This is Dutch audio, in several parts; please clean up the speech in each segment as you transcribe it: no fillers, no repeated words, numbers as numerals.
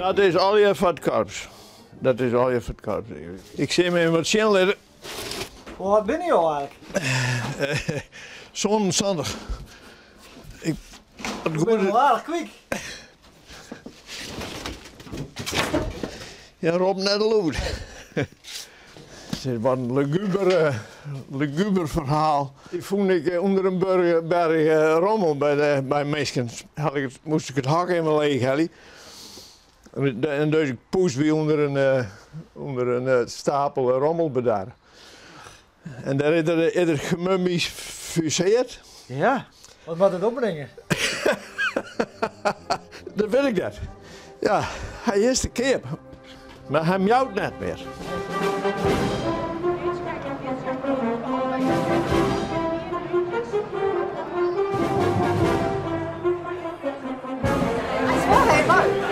Dat is al je van het korps. Dat is al je van het korps. Ik zie me wat zien. Hoe oud ben je al eigenlijk? Zo'n zondag. Ik ben wel aardig kwik. Ja, Rob net de lood. Het was een luguber verhaal. Die vond ik onder een berg rommel bij mensen. Moest ik het hak in mijn leeg halen. En dus ik poes weer onder een stapel rommel bedaar. En daar is er gemummificeerd. Ja, wat moet het opbrengen? Dat weet ik dat. Ja, hij is de kip. Maar hij miauwt net meer. Hij is wel heel leuk.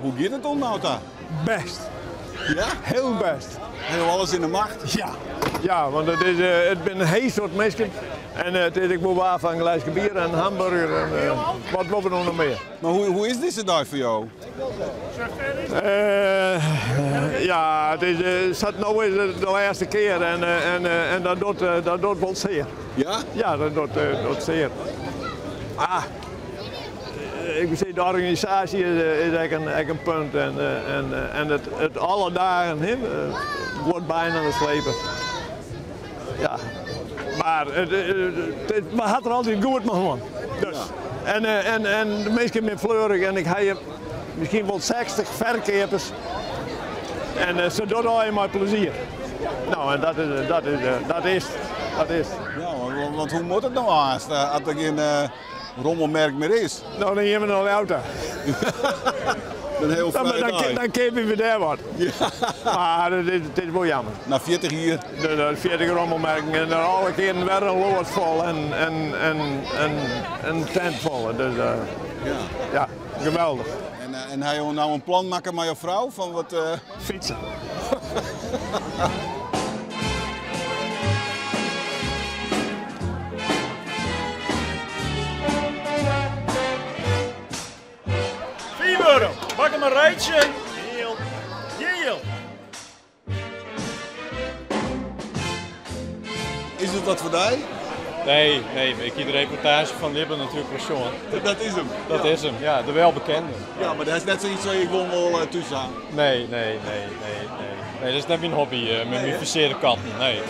Hoe gaat het om nou daar? Best. Ja? Heel best. Heel alles in de macht? Ja. Ja, want het ben een heel soort mensen. En ik moet wel van gelijk bier en hamburger en wat wil we nog meer. Maar hoe is deze dag voor jou? Ja, het zat nou eens de laatste keer en dat doet wel zeer. Ja? Ja, dat doet zeer. Ik zeg, de organisatie is eigenlijk een punt en het alle dagen wordt bijna aan het slepen. Ja, maar het had er altijd goed met man. Dus. En de meesten met fleurig en ik heb misschien wel 60 verkepers en ze doen al maar plezier. Nou, en dat is. Ja, want hoe moet het nou haast als er geen rommelmerk meer is? Nou, dan hebben we nog een auto. Dan keep je daar wat. Ja. Maar het is wel jammer. Na 40 jaar. De 40 rommelmerken en er alle keren weer een lood vol en een tent vol. Dus ja, geweldig. En hij wil nou een plan maken met je vrouw van wat? Fietsen. €4. Pak hem een rijtje. Heel. Is het wat voor jou? Nee, ik heb de reportage van Libben natuurlijk wel Sean. Dat is hem. Dat is hem, ja, de welbekende. Ja, maar dat is net zoiets waar ik gewoon wel tussen aan. Nee, dat is net mijn hobby, met mijn verseerde katten, nee.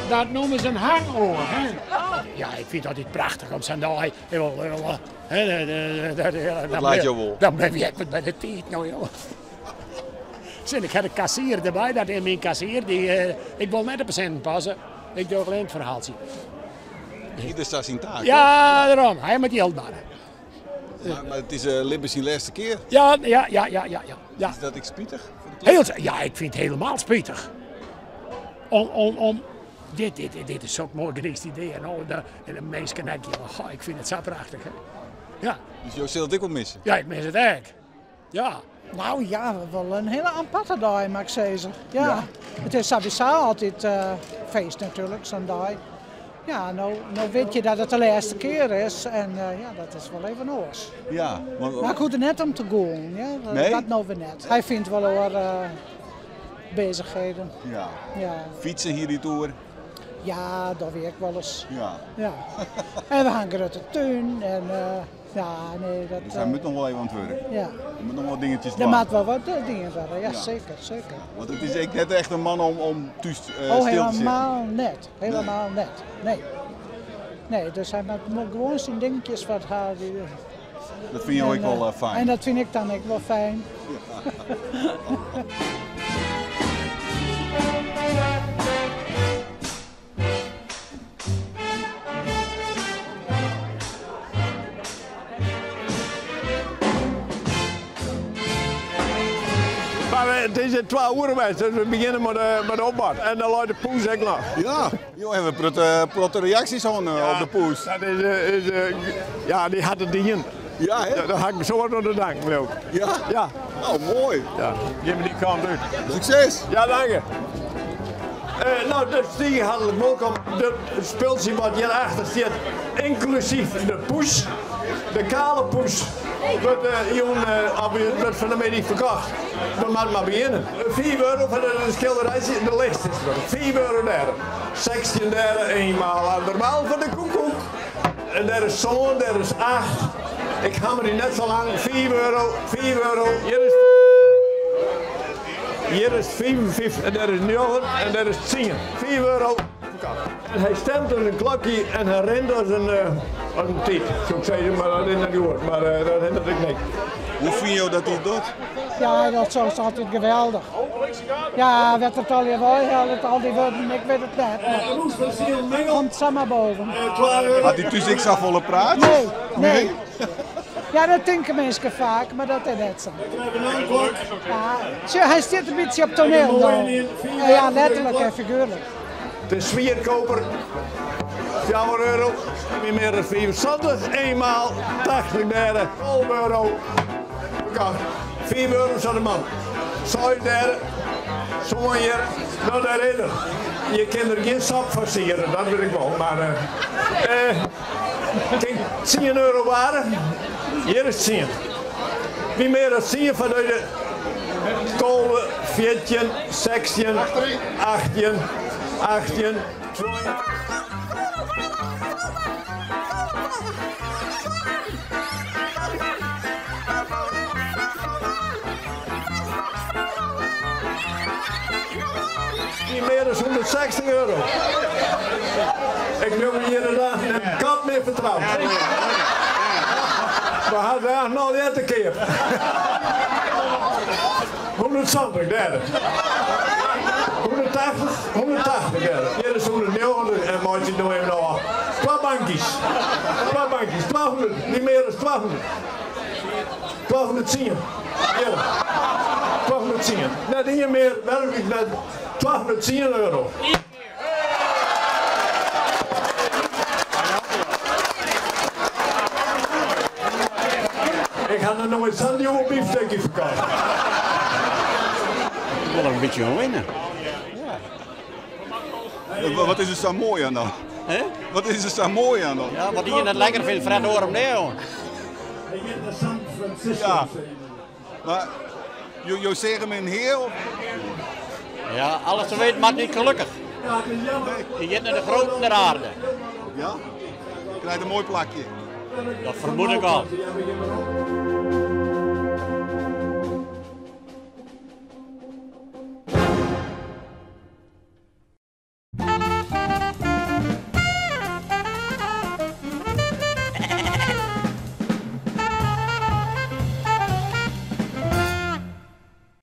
Dat noemen ze een hangoor. Hè? Ja, ik vind dat niet prachtig om zo'n dag. Dat laat je wel. Dan ben je bij de tijd nou, joh. Zin, ik had een kassier erbij, dat is mijn kassier. Ik wil net op een cent passen. Ik doe alleen het verhaaltje. Ieder staat zijn taak. Ja, daarom. Hij moet geld baren. Maar het is Libben zijn laatste keer. Ja. Is dat ik spietig? Ja, ik vind het helemaal spijtig. Dit is zo'n mooi gerust idee. En de mensen denken, ik vind het zo prachtig. Hè? Ja. Dus jou zult ik wel missen? Ja, ik mis het echt. Ja. Nou ja, wel een hele aparte dag, mag ik zeggen. Ja. Het is sowieso altijd feest natuurlijk, zo'n dag. Ja, nou weet je dat het de laatste keer is en dat is wel even oors. Ja. Maar ik hoef er net om te gaan, ja? Nee? Dat nou weer net. Hij vindt wel hoor bezigheden. Ja. Fietsen hier die toer? Ja, dat werkt wel eens. Ja. En we hangen uit de tuin en Dus hij moet nog wel even aan het werk. Ja. Er moet nog wel dingetjes Er doen. moet wel wat dingen worden, ja. Zeker. Want het is net echt een man om thuis stil te zitten. Helemaal net. Helemaal net. Nee, dus hij moet gewoon zijn dingetjes wat haar. Dat vind je ook wel fijn. En dat vind ik dan ook wel fijn. Maar het is 12 uur geweest, dus we beginnen met de opbouw. En dan luidt de poes ook nog. Ja, en we protte reacties op de poes. Dat ja, die had het niet in. Ja, hè? Ja, dan ga ik me zo door de dank, leuk. Ja? Ja. Oh, mooi. Ja, geef me die kant uit. Succes! Ja, dank je. Nou, dus die hadden welkom. De speeltje wat hierachter zit, inclusief de push, de kale push. Wordt van de medie verkocht. We moeten maar beginnen. 4 euro voor de schilderij, de lijst is er. 4 euro daar. 16 daar, eenmaal andermaal voor de koekoek. En daar is zo'n, daar is 8. Ik ga me die net zo lang. 4 euro, 4 euro. Hier is 55 en daar is 9 en daar is 10. 4 euro. En hij stemt aan een klokje en hij rent als een tijd. Zo ik zeggen, maar dat is niet gehoord. Maar dat hindert ik niet. Hoe vind je dat hij het doet? Ja, dat is altijd geweldig. Ja, werd het al al die woorden, ik weet het net. Maar komt samen boven. Had hij tussen ik volle praat? Nee. Ja, dat denken mensen vaak, maar dat is net zo. Ja, hij zit een beetje op toneel dan. Ja, letterlijk en figuurlijk. De zwierkoper, 4 euro, niet meer dan 75, eenmaal 80 derde, 12 euro. 4 euro aan de man. 7 derde, zo'n hier, nou daar is er. Je kunt er geen sap versieren, dat weet ik wel, maar 10 euro waren, hier is 10. Wie meer dan 10 vanuit de kolen, 14, 16, 18. 18, 20. Niet meer dan 160 euro. Ik wil me hier inderdaad een kat meer vertrouwen. We hadden daar nog niet een keer. 120, derde. 180 derde. Hier is 190 en maakt je nog even nog 2 bankjes. 1200, niet meer dan 1200. 1210. Ja. 1210. Net hier meer werk ik met 1210 euro. Ik ga er nog eens aan die oude biefstukje verkopen. Ik wil er een beetje aan winnen. Wat is er zo mooi aan dan? Hè? Wat is er zo mooi aan dan? Ja, wat je net lekker vindt, Fred hoor hem neer. Ja. Maar, je zegt hem in heel? Ja, alles te weten maakt niet gelukkig. Je zit naar de grote der aarde. Ja? Krijg een mooi plakje. Dat vermoed ik al.